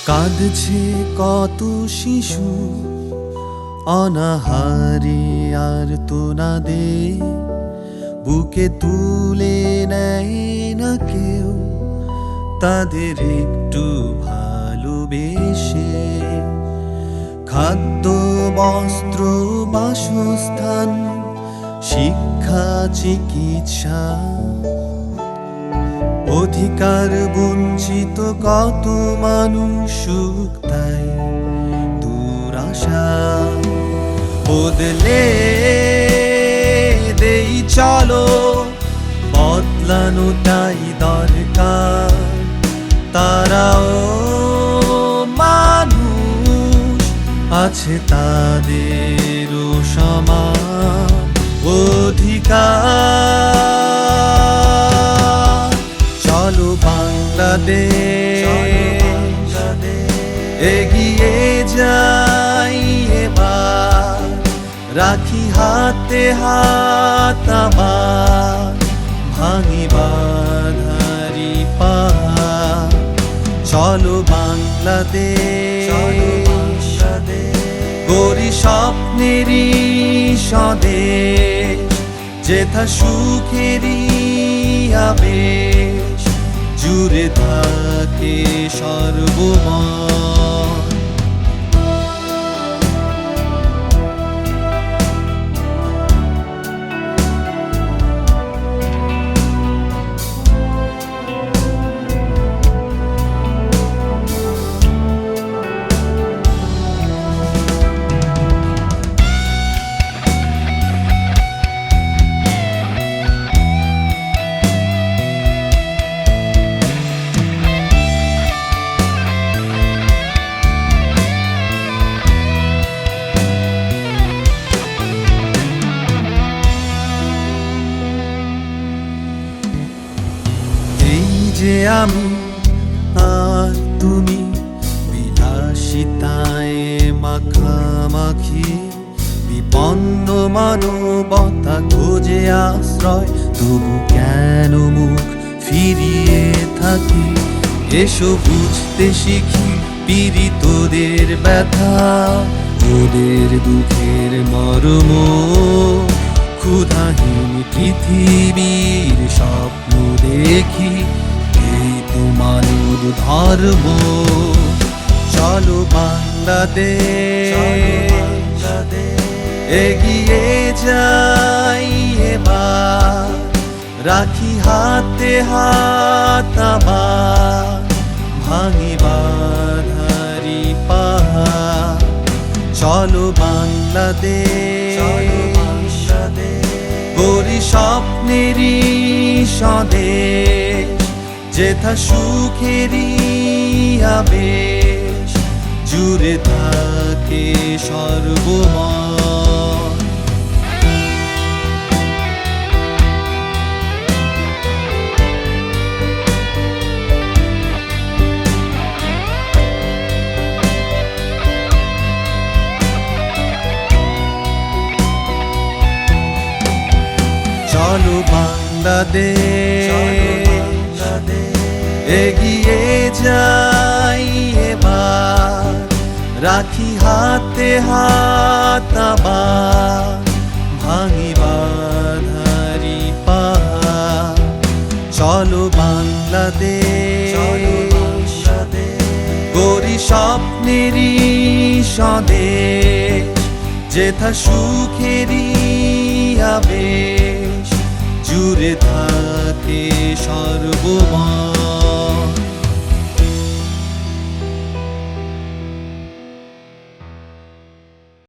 কাঁদছে কত শিশু অনাহারে আর তোনাদে বুকে তুলে নেয় না কেউ তাদের একটু ভালোবেসে। খাদ্য বস্ত্র বাসস্থান শিক্ষা চিকিৎসা অধিকার বঞ্চিত কত মানুষ সুখ তাই দুরাশা বদলে দেই চলো বদলানো তাই দরকার। তারাও মানুষ আছে তাদেরও সমান অধিকার। চলো বাংলাদেশ এগিয়ে যাই এবার রাখি হাতে হাত আবার ভাঙি বাধারি পাহাড়। চলো বাংলাদেশ গড়ি স্বপ্নেরই স্বদেশ যেথা সুখেরই আবেশ জুড়ে থাকে সর্বময়। যে আমি আর তুমি বিলাসিতায় মাখামাখি বিপন্ন মানবতা খোঁজে আশ্রয় তবু কেন মুখ ফিরিয়ে থাকি। এসো বুঝতে শিখি পীড়িতদের ব্যথা ওদের দুঃখের মর্ম ক্ষুধাহীন পৃথিবীর স্বপ্ন দেখি এই তো মানব ধর্ম। চলো বাংলাদেশ এগিয়ে যাই এবার রাখি হাতে হাত আবার ভাঙি বাধারি পাহাড়। চলো বাংলাদেশ গড়ি স্বপ্নেরই স্বদেশ যেথা সুখেরই আবেশ জুড়ে থাকে সর্বময়। চলো বাংলাদেশ এগিয়ে যাই এবার রাখি হাতে হাত আবার ভাঙি বাধারি পাহাড়। চলো বাংলাদেশ গড়ি স্বপ্নেরই স্বদেশ যেথা সুখেরই আবেশ জুড়ে থাকে সর্বময়।